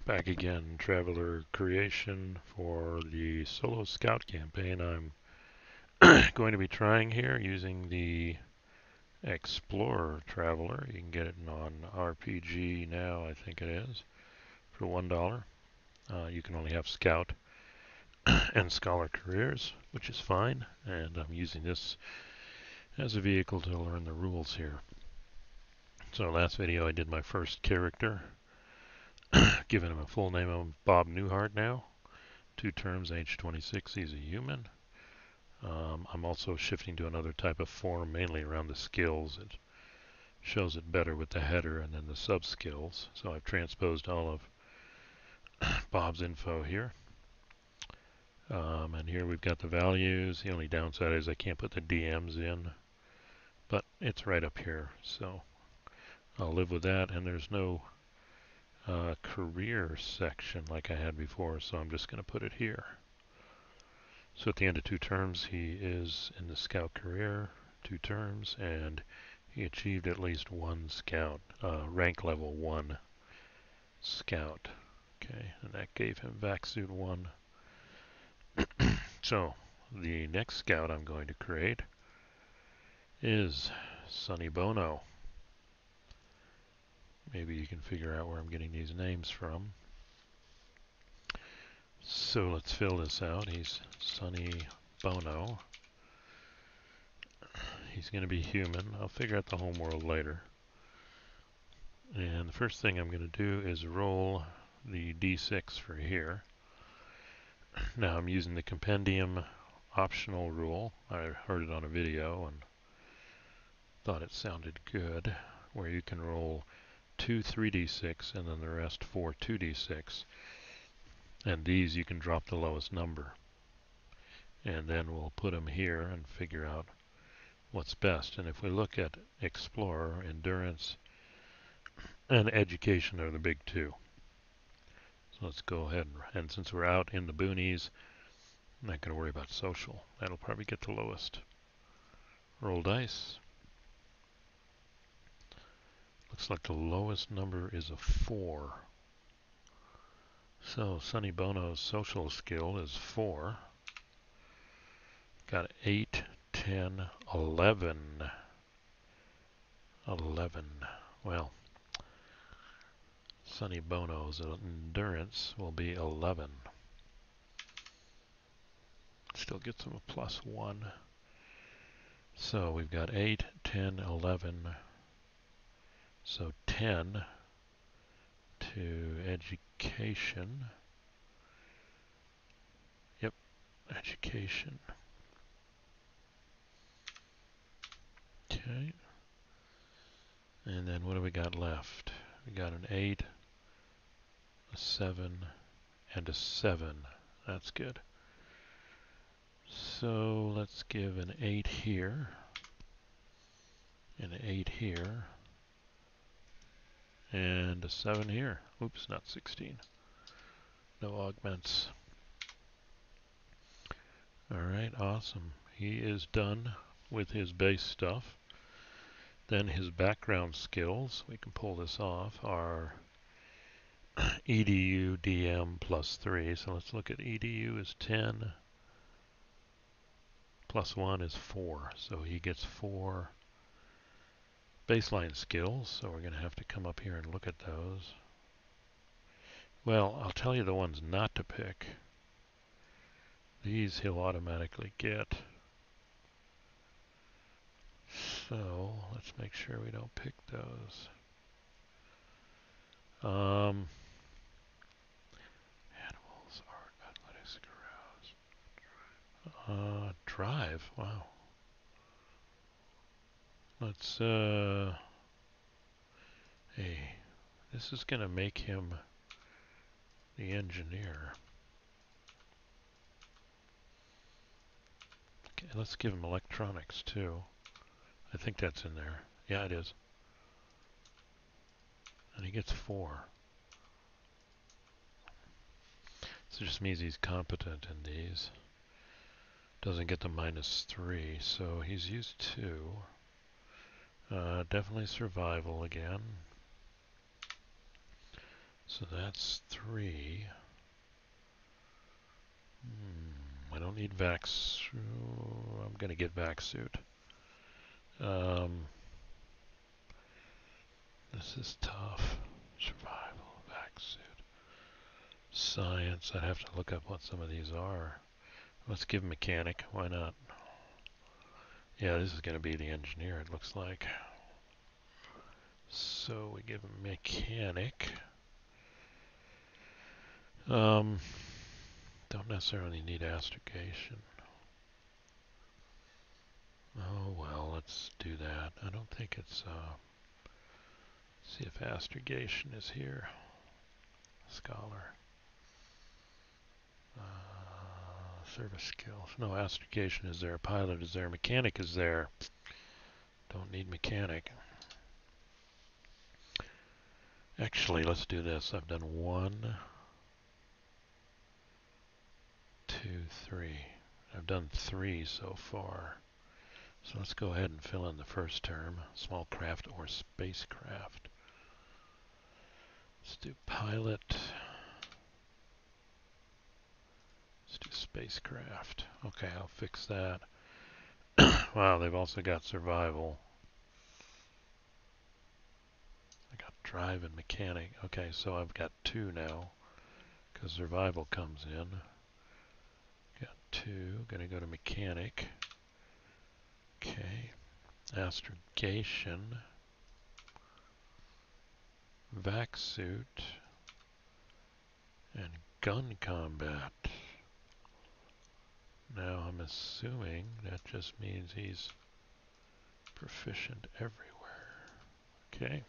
Back again, Traveler creation for the solo scout campaign I'm going to be trying here using the Explorer Traveler. You can get it on RPG now, I think it is, for $1. You can only have scout and scholar careers, which is fine, and I'm using this as a vehicle to learn the rules here. So last video I did my first character, giving him a full name of Bob Newhart now. 2 terms, age 26, he's a human. I'm also shifting to another type of form, mainly around the skills. It shows it better with the header and then the sub-skills. So I've transposed all of Bob's info here. And here we've got the values. The only downside is I can't put the DMs in, but it's right up here. So I'll live with that, and there's no career section like I had before, so I'm just going to put it here. So at the end of 2 terms, he is in the scout career, 2 terms, and he achieved at least 1 scout, rank level 1 scout. Okay, and that gave him vac suit 1. So the next scout I'm going to create is Sonny Bono. Maybe you can figure out where I'm getting these names from. So let's fill this out. He's Sonny Bono. He's going to be human. I'll figure out the homeworld later. And the first thing I'm going to do is roll the d6 for here. Now I'm using the compendium optional rule. I heard it on a video and thought it sounded good, where you can roll 2 3d6 and then the rest 4 2d6. And these you can drop the lowest number. And then we'll put them here and figure out what's best. And if we look at Explorer, Endurance, and Education are the big 2. So let's go ahead, and since we're out in the boonies, I'm not going to worry about social. That'll probably get the lowest. Roll dice. Looks like the lowest number is a 4. So Sonny Bono's social skill is 4. Got 8, 10, 11. 11. Well, Sonny Bono's endurance will be 11. Still gets him a +1. So we've got 8, 10, 11. So 10 to education. Yep, education. Okay. And then what do we got left? We got an 8, a 7, and a 7. That's good. So let's give an 8 here, and an 8 here, and a 7 here. Oops, not 16. No augments. Alright, awesome. He is done with his base stuff. Then his background skills, we can pull this off, are EDU DM +3. So let's look at EDU is 10. +1 is 4. So he gets 4 baseline skills. So we're going to have to come up here and look at those. Well, I'll tell you the ones not to pick. These he'll automatically get. So let's make sure we don't pick those. Animals, art, athletics, carouse. Drive, wow. Let's, hey, this is going to make him the engineer. Okay, let's give him electronics too. I think that's in there. Yeah, it is. And he gets 4. So it just means he's competent in these. Doesn't get the -3, so he's used 2. Definitely survival again. So that's 3. I don't need vac suit. I'm going to get vac suit. This is tough. Survival, vac suit. Science, I'd have to look up what some of these are. Let's give mechanic, why not? Yeah, this is going to be the engineer, it looks like. So we give him mechanic. Don't necessarily need astrogation. Oh well, let's do that. I don't think it's, see if astrogation is here. Scholar. Service skills. No, astrogation is there. Pilot is there. Mechanic is there. Don't need mechanic. Actually, let's do this. I've done 1, 2, 3. I've done 3 so far. So let's go ahead and fill in the first term. Small craft or spacecraft. Let's do pilot. Let's do spacecraft. Okay, I'll fix that. Wow, they've also got survival. I got drive and mechanic. Okay, so I've got 2 now because survival comes in. Got 2. Gonna go to mechanic. Okay. Astrogation. Vac suit. And gun combat. Now I'm assuming that just means he's proficient everywhere. Okay.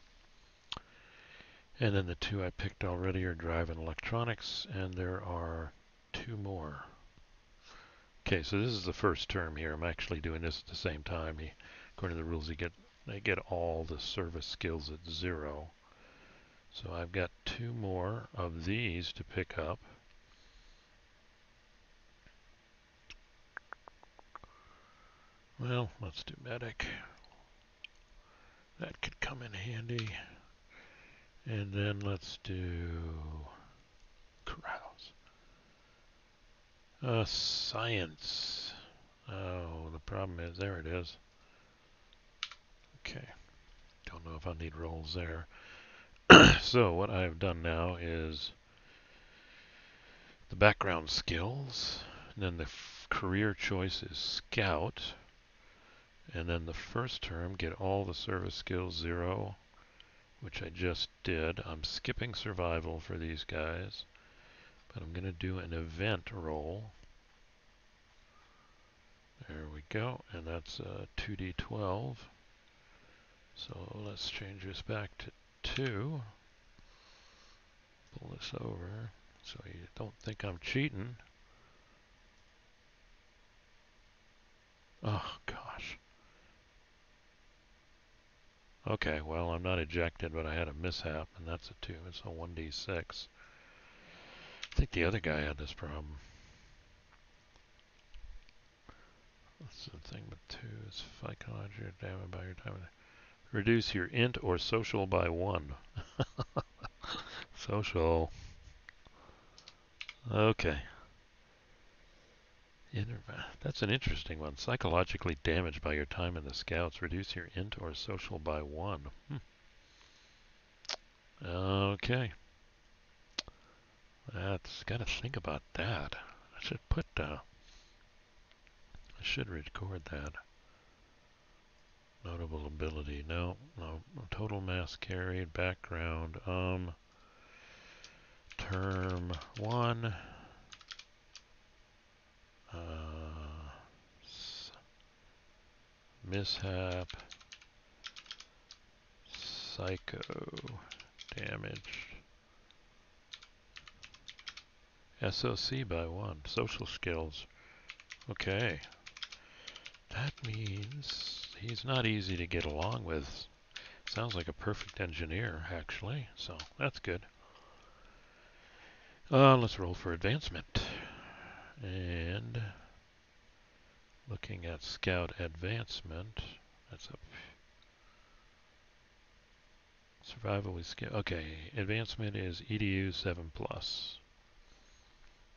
And then the 2 I picked already are drive and electronics, and there are 2 more. Okay, so this is the first term here. I'm actually doing this at the same time. According to the rules, they get all the service skills at 0. So I've got 2 more of these to pick up. Well, let's do medic. That could come in handy. And then let's do carouse. Science. Oh, the problem is, there it is. Okay. Don't know if I need rolls there. So what I've done now is the background skills, and then the career choice is scout, and then the first term get all the service skills 0, which I just did. I'm skipping survival for these guys, but I'm going to do an event roll. There we go, and that's 2d12. So let's change this back to 2. Pull this over so you don't think I'm cheating. Oh, gosh. Okay, well, I'm not ejected, but I had a mishap, and that's a 2. It's a 1d6. I think the other guy had this problem. That's the thing with 2 is psychology or damage by your time. Reduce your int or social by 1. Social. Okay. That's an interesting one. Psychologically damaged by your time in the Scouts. Reduce your int or social by 1. Okay. That's got to think about that. I should put. I should record that. Notable ability. No. Total mass carried. Background. Term 1. Mishap. Psycho. Damage. SOC by 1. Social skills. Okay. That means he's not easy to get along with. Sounds like a perfect engineer, actually. So that's good. Let's roll for advancement. And looking at scout advancement, that's up. Survival we skip. Okay, advancement is EDU 7 plus.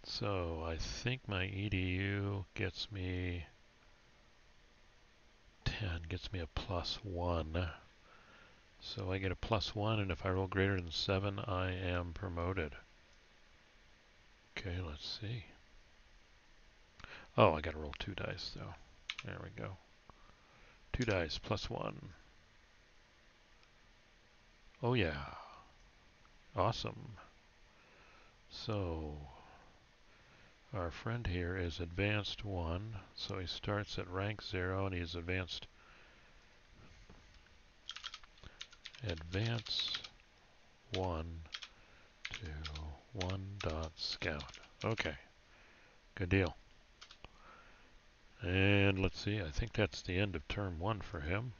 So I think my EDU gets me 10, gets me a +1. So I get a +1, and if I roll greater than 7, I am promoted. Okay, let's see. Oh, I gotta roll 2 dice though. There we go. 2 dice, +1. Oh yeah. Awesome. So our friend here is advanced 1, so he starts at rank 0 and he's advanced advance 1 to 1.scout. Okay, good deal. And let's see, I think that's the end of term 1 for him.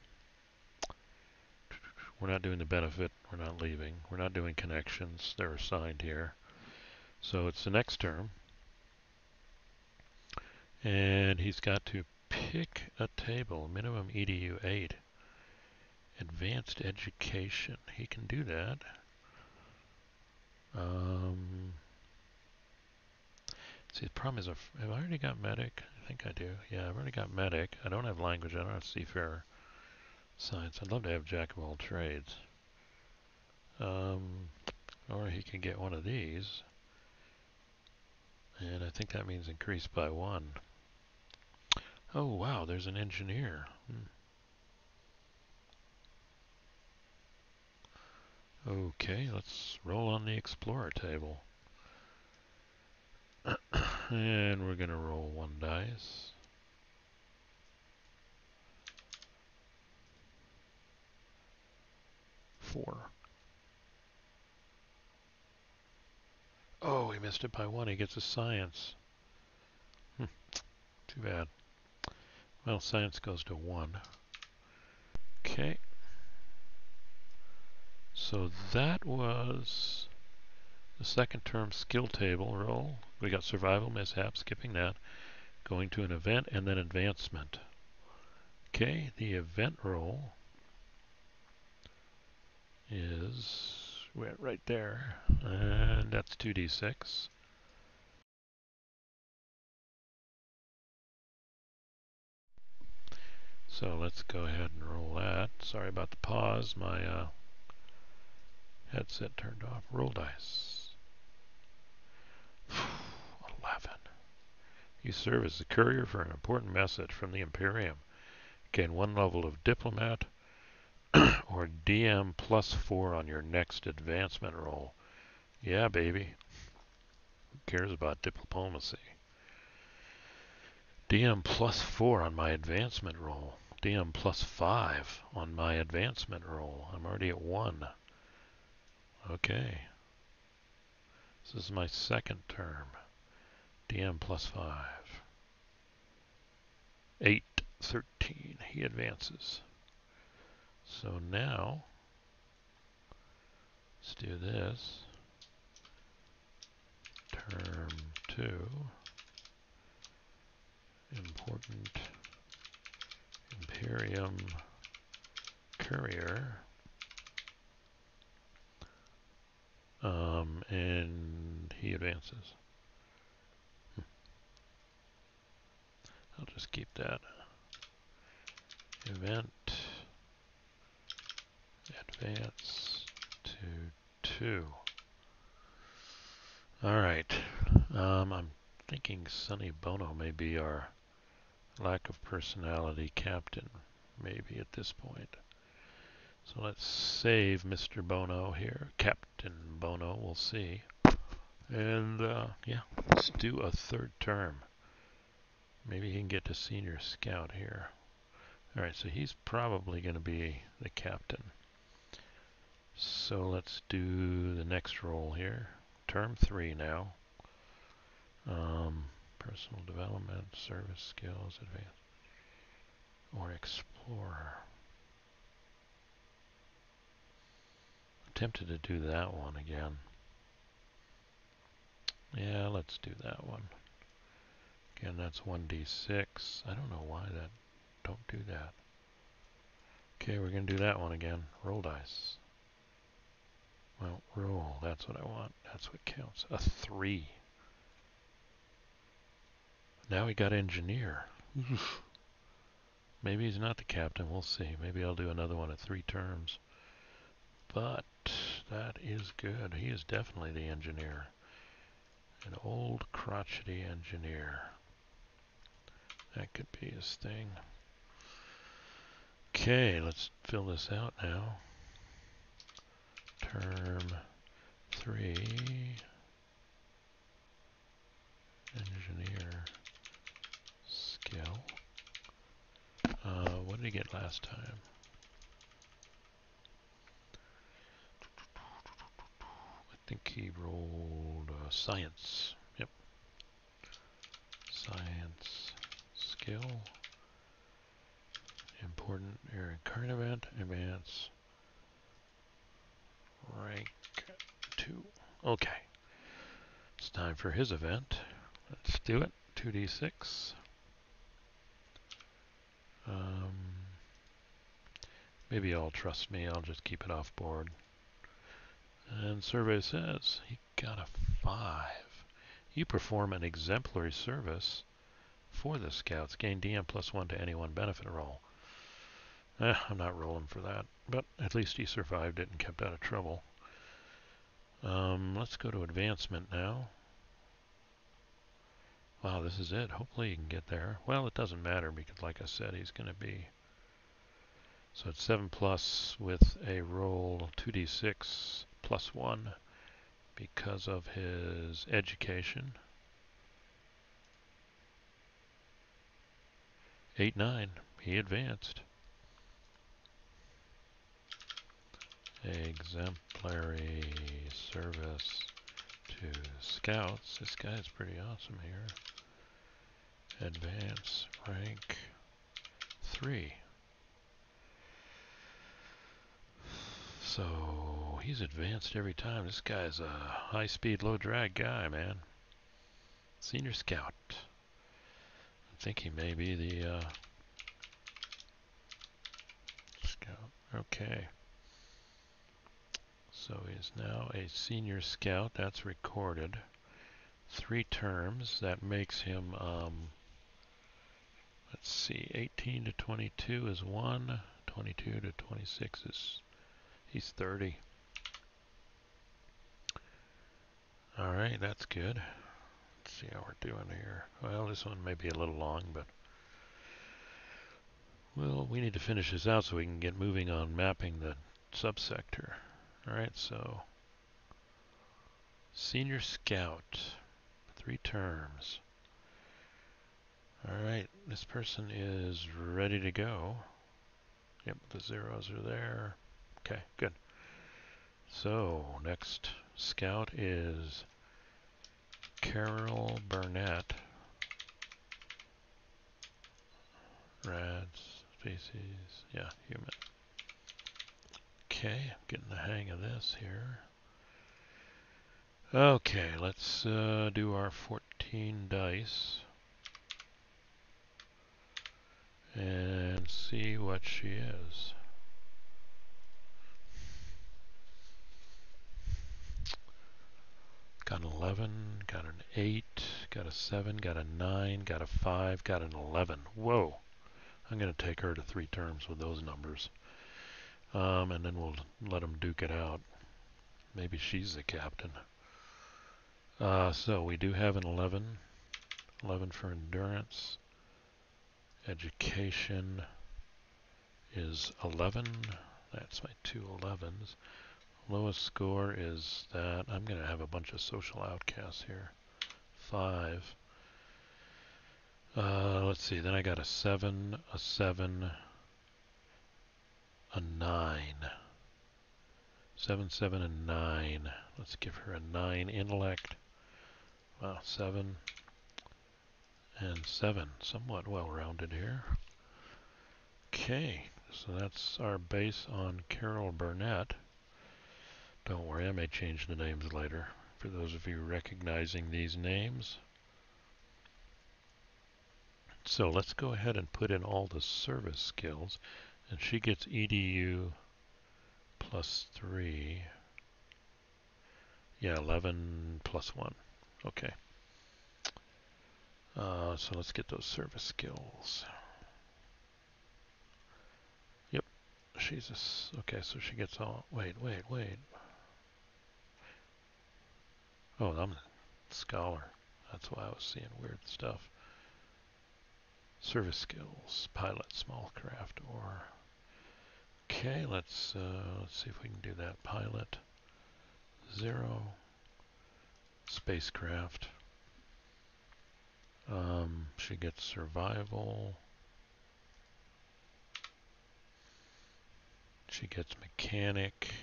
We're not doing the benefit, we're not leaving, we're not doing connections, they're assigned here. So it's the next term. And he's got to pick a table, minimum EDU 8. Advanced education, he can do that. See, the problem is, have I already got medic? I think I do. Yeah, I've already got medic. I don't have language, I don't have seafarer. Science, I'd love to have jack of all trades. Or he can get one of these. And I think that means increase by 1. Oh wow, there's an engineer. Okay, let's roll on the explorer table. And we're gonna roll 1 dice. 4. Oh, he missed it by 1. He gets a science. Too bad. Well, science goes to 1. Okay. So that was the second term skill table roll. We got survival mishap, skipping that. Going to an event and then advancement. Okay, the event roll is right there. And that's 2d6. So let's go ahead and roll that. Sorry about the pause. My headset turned off. Roll dice. 11. You serve as the courier for an important message from the Imperium. Gain 1 level of diplomat or DM +4 on your next advancement roll. Yeah, baby. Who cares about diplomacy? DM +4 on my advancement roll. DM +5 on my advancement roll. I'm already at 1. Okay. This is my second term. DM +5. 8, 13. He advances. So now, let's do this. Term 2. Important Imperium courier. And he advances. I'll just keep that. Event advance to 2. Alright. I'm thinking Sonny Bono may be our lack of personality captain, maybe at this point. So let's save Mr. Bono here. Captain Bono, we'll see. And yeah, let's do a 3rd term. Maybe he can get to senior scout here. Alright, so he's probably going to be the captain. So let's do the next role here. Term 3 now. Personal development, service skills, advanced, or explorer. I'm tempted to do that one again. Yeah, let's do that one. Again, that's 1d6. I don't know why that. Don't do that. Okay, we're going to do that one again. Roll dice. Well, roll. That's what I want. That's what counts. A 3. Now we got engineer. Maybe he's not the captain. We'll see. Maybe I'll do another one at 3 terms. But that is good. He is definitely the engineer. An old crotchety engineer. That could be his thing. Okay, let's fill this out now. Term 3. Engineer skill. What did he get last time? I think he rolled science. Yep. Science skill. Important area current event. Advance. Rank 2. Okay. It's time for his event. Let's do it. 2d6. Maybe I'll trust me. I'll just keep it off board. And survey says he got a 5. You perform an exemplary service for the scouts. Gain DM +1 to any one benefit roll. I'm not rolling for that, but at least he survived it and kept out of trouble. Let's go to advancement now. Wow, this is it. Hopefully he can get there. Well, it doesn't matter because, like I said, he's going to be... So it's 7 plus with a roll 2d6 +1 because of his education. 8-9. He advanced. Exemplary service to scouts. This guy's pretty awesome here. Advance rank 3. So he's advanced every time. This guy's a high-speed, low-drag guy, man. Senior scout. I think he may be the scout. Okay. So he's now a senior scout. That's recorded. 3 terms. That makes him, let's see, 18 to 22 is 1. 22 to 26 is, he's 30. Alright, that's good. Let's see how we're doing here. Well, this one may be a little long, but well, we need to finish this out so we can get moving on mapping the subsector. Alright, so senior scout, 3 terms. Alright, this person is ready to go. Yep, the zeros are there. Okay, good. So, next scout is Carol Burnett. Rads, species, yeah, human. Okay, I'm getting the hang of this here. Okay, let's do our 14 dice and see what she is. Got an 11, got an 8, got a 7, got a 9, got a 5, got an 11. Whoa! I'm going to take her to 3 terms with those numbers. And then we'll let them duke it out. Maybe she's the captain. So we do have an 11. 11 for endurance. Education is 11. That's my 2 11s. Lowest score is that. I'm going to have a bunch of social outcasts here. 5. Let's see. Then I got a 7, a 7, a 9. 7, 7, and 9. Let's give her a 9 intellect. Wow, 7 and 7. Somewhat well-rounded here. Okay, so that's our base on Carol Burnett. Don't worry, I may change the names later for those of you recognizing these names. So let's go ahead and put in all the service skills, and she gets EDU +3. Yeah, 11 plus 1. Okay. So let's get those service skills. Yep. She's a... Okay, so she gets all... Wait. Oh, I'm a scholar. That's why I was seeing weird stuff. Service skills. Pilot, small craft, or... Okay, let's see if we can do that. Pilot. 0. Spacecraft. She gets survival. She gets mechanic.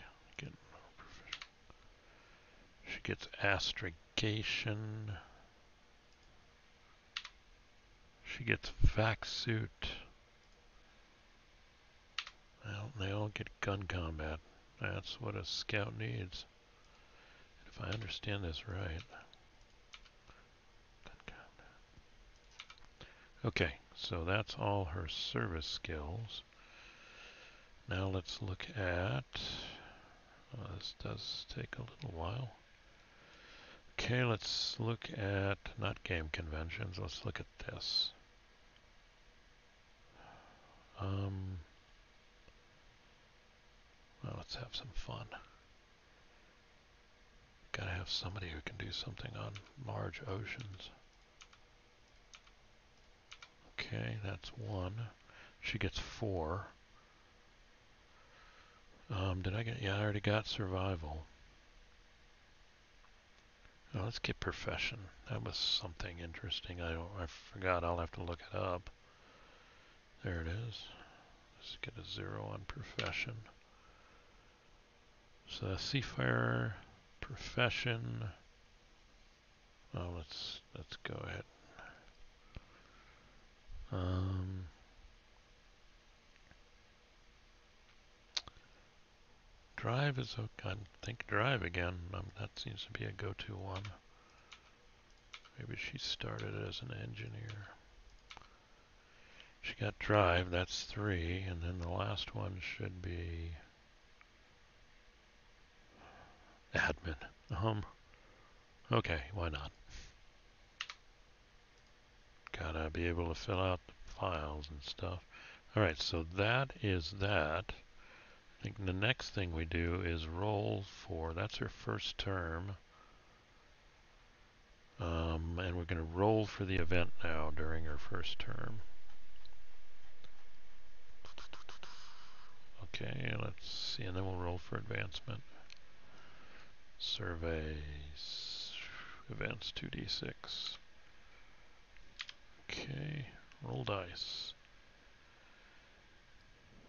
She gets astrogation. She gets vac suit. Well, they all get gun combat. That's what a scout needs. If I understand this right. Gun combat. Okay, so that's all her service skills. Now let's look at... this does take a little while. Okay, let's look at, not game conventions, let's look at this. Well, let's have some fun. Gotta have somebody who can do something on large oceans. Okay, that's 1. She gets 4. Did I get, yeah, I already got survival. Now let's get profession. That was something interesting. I forgot, I'll have to look it up. There it is. Let's get a 0 on profession. So seafarer, profession. Oh, let's go ahead. Drive is okay. I think drive again. That seems to be a go-to one. Maybe she started as an engineer. She got drive, that's 3, and then the last one should be admin. Okay, why not? Gotta be able to fill out the files and stuff. Alright, so that is that. I think the next thing we do is roll for, that's her first term. And we're going to roll for the event now during her first term. Okay, let's see, and then we'll roll for advancement. Surveys, events 2d6. Okay, roll dice.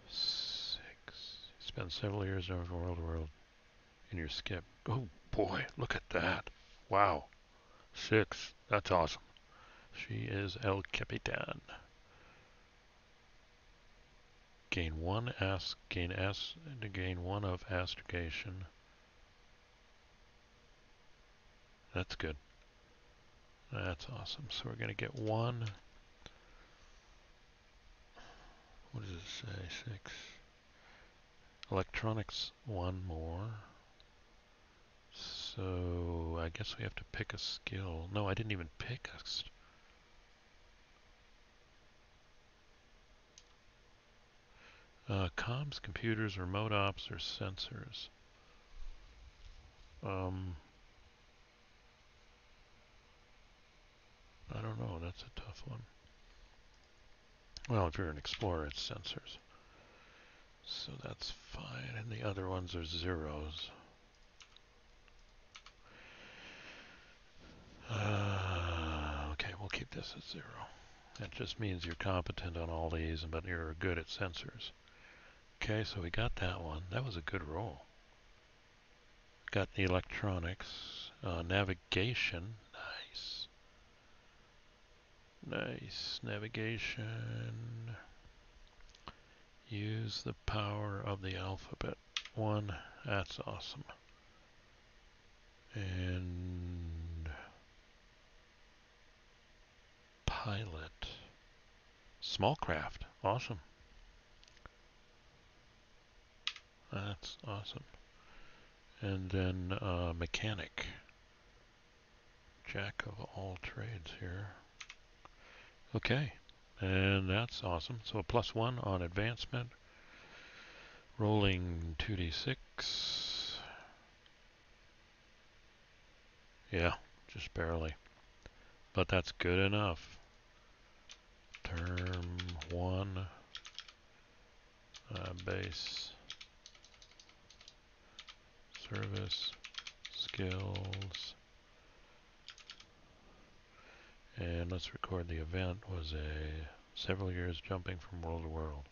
6. Spend several years over world to world in your skip. Oh boy, look at that. Wow. 6. That's awesome. She is El Capitan. Gain 1 gain 1 of astrogation. That's good. That's awesome. So we're going to get 1. What does it say? 6. Electronics 1 more. So I guess we have to pick a skill. No, I didn't even pick a comms, computers, remote ops, or sensors. I don't know. That's a tough one. Well, if you're an explorer, it's sensors. So that's fine. And the other ones are zeros. Okay, we'll keep this at 0. That just means you're competent on all these, but you're good at sensors. Okay, so we got that one. That was a good roll. Got the electronics. Navigation. Nice. Nice. Navigation. Use the power of the alphabet. 1. That's awesome. And pilot. Small craft. Awesome. That's awesome. And then mechanic. Jack of all trades here. Okay, and that's awesome. So a +1 on advancement. Rolling 2d6. Yeah, just barely. But that's good enough. Term 1. Base. Service. Skills. And let's record the event was several years jumping from world to world.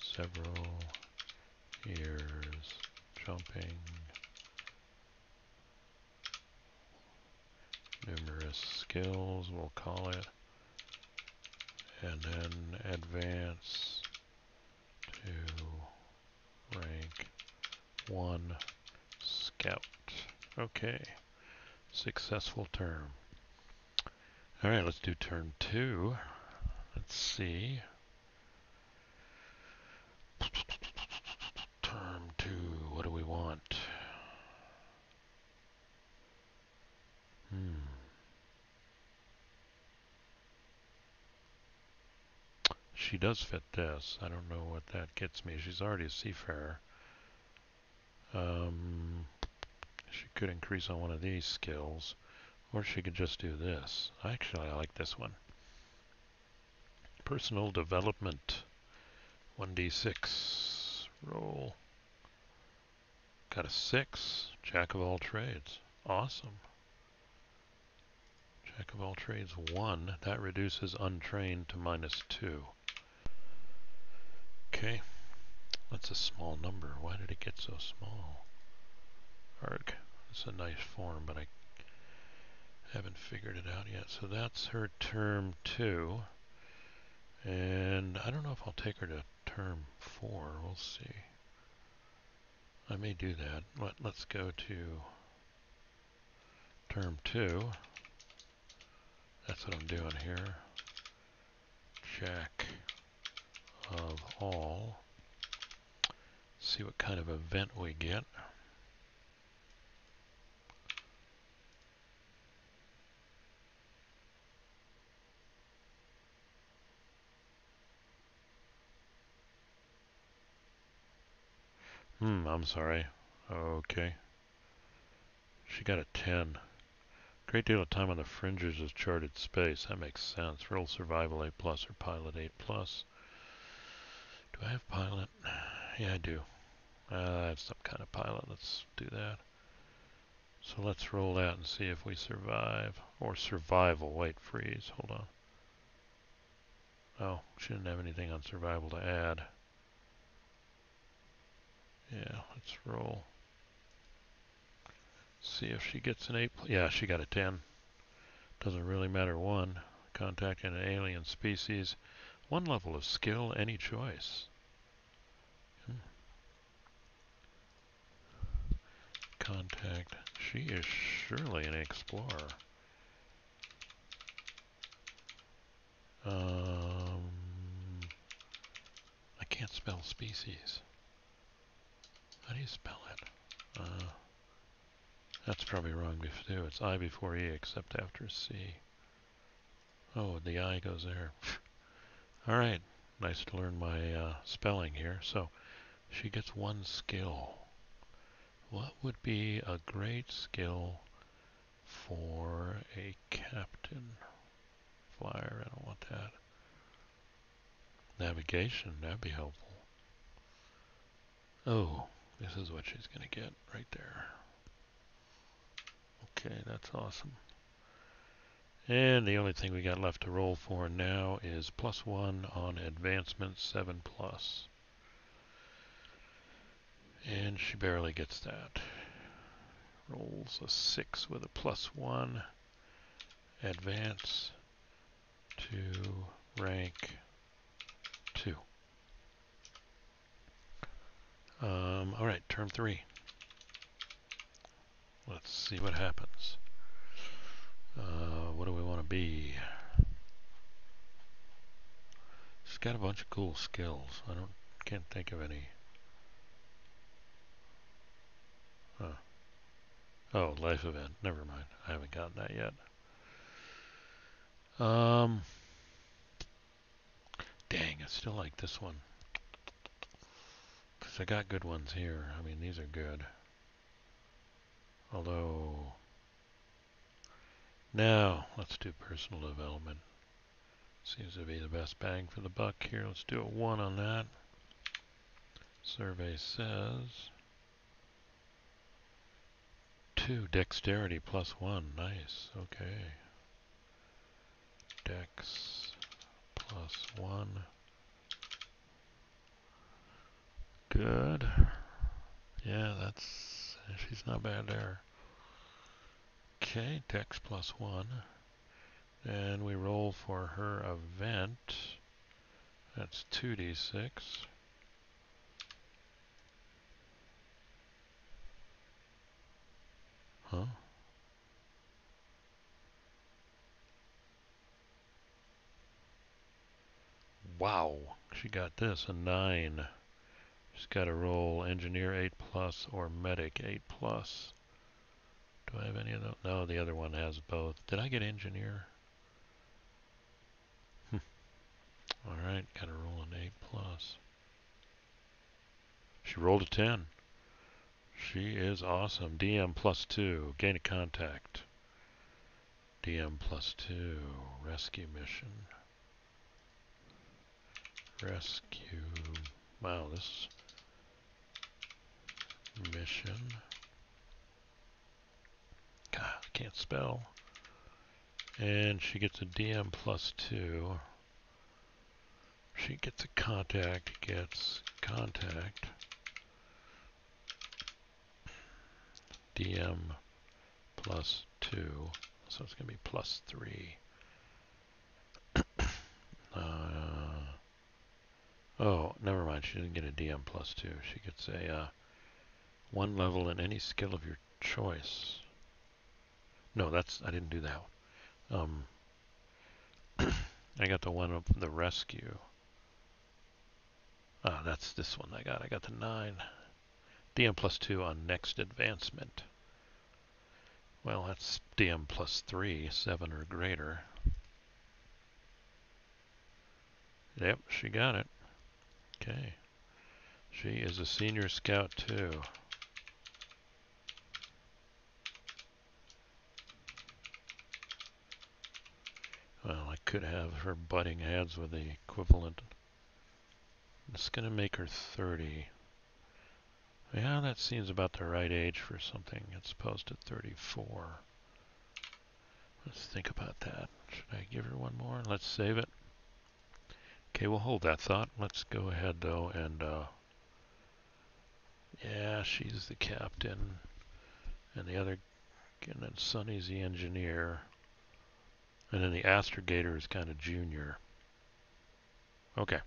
Several years jumping numerous skills, we'll call it, and then advance to rank 1 scout. Okay, successful turn. Alright, let's do turn 2. Let's see. Turn 2, what do we want? She does fit this. I don't know what that gets me. She's already a seafarer. She could increase on one of these skills, or she could just do this. Actually, I like this one. Personal development. 1d6. Roll. Got a 6. Jack of all trades. Awesome. Jack of all trades 1. That reduces untrained to -2. Okay. That's a small number. Why did it get so small? Arg. It's a nice form, but I haven't figured it out yet. So that's her term 2. And I don't know if I'll take her to term 4. We'll see. I may do that. Let's go to term 2. That's what I'm doing here. Jack of all. See what kind of event we get. I'm sorry. Okay. She got a 10. Great deal of time on the fringes of charted space. That makes sense. Roll survival A+ or pilot A+. Do I have pilot? Yeah, I do. I have some kind of pilot. Let's do that. So let's roll that and see if we survive. Or survival. Wait, freeze. Hold on. Oh, she didn't have anything on survival to add. Yeah, let's roll. See if she gets an 8. Yeah, she got a 10. Doesn't really matter. 1. Contacting an alien species. 1 level of skill, any choice. Contact. She is surely an explorer. I can't spell species. How do you spell it? That's probably wrong too. It's I before E except after C. Oh, the I goes there. Alright, nice to learn my spelling here. So, she gets 1 skill. What would be a great skill for a captain? Flyer, I don't want that. Navigation, that'd be helpful. Oh, this is what she's going to get right there. Okay, that's awesome. And the only thing we got left to roll for now is +1 on advancement 7+. And she barely gets that. Rolls a 6 with a +1. Advance to rank 2. Alright, term 3. Let's see what happens. What do we want to be? She's got a bunch of cool skills. Can't think of any. Huh. Oh, life event. Never mind. I haven't gotten that yet. Um, Dang, I still like this one. Because I got good ones here. I mean, these are good. Although, now, let's do personal development. Seems to be the best bang for the buck here. Let's do a 1 on that. Survey says 2 dexterity plus 1. Nice. Okay. Dex plus 1. Good. Yeah, she's not bad there. Okay, Dex plus 1. And we roll for her event. That's 2d6. Huh? Wow. She got this, a 9. She's got to roll Engineer 8 plus or Medic 8 plus. Do I have any of those? No, the other one has both. Did I get Engineer? Alright, gotta roll an 8 plus. She rolled a 10. She is awesome. DM plus 2. Gain a contact. DM plus 2. Rescue mission. Rescue. Wow, this mission. God, I can't spell. And she gets a DM plus 2. She gets a contact. Gets contact. DM plus 2. So it's going to be plus 3. Oh, never mind. She didn't get a DM plus 2. She gets a 1 level in any skill of your choice. No, I didn't do that one. I got the one of the rescue. Ah, that's this one I got. I got the 9. DM plus 2 on next advancement. Well, that's DM plus 3, 7 or greater. Yep, she got it. Okay. She is a senior scout too. Well, I could have her butting heads with the equivalent. It's going to make her 30. Yeah, that seems about the right age for something as opposed to 34. Let's think about that. Should I give her one more? Let's save it. Okay, we'll hold that thought. Let's go ahead though and yeah, she's the captain and then Sonny's the engineer. And then the astrogator is kind of junior. Okay.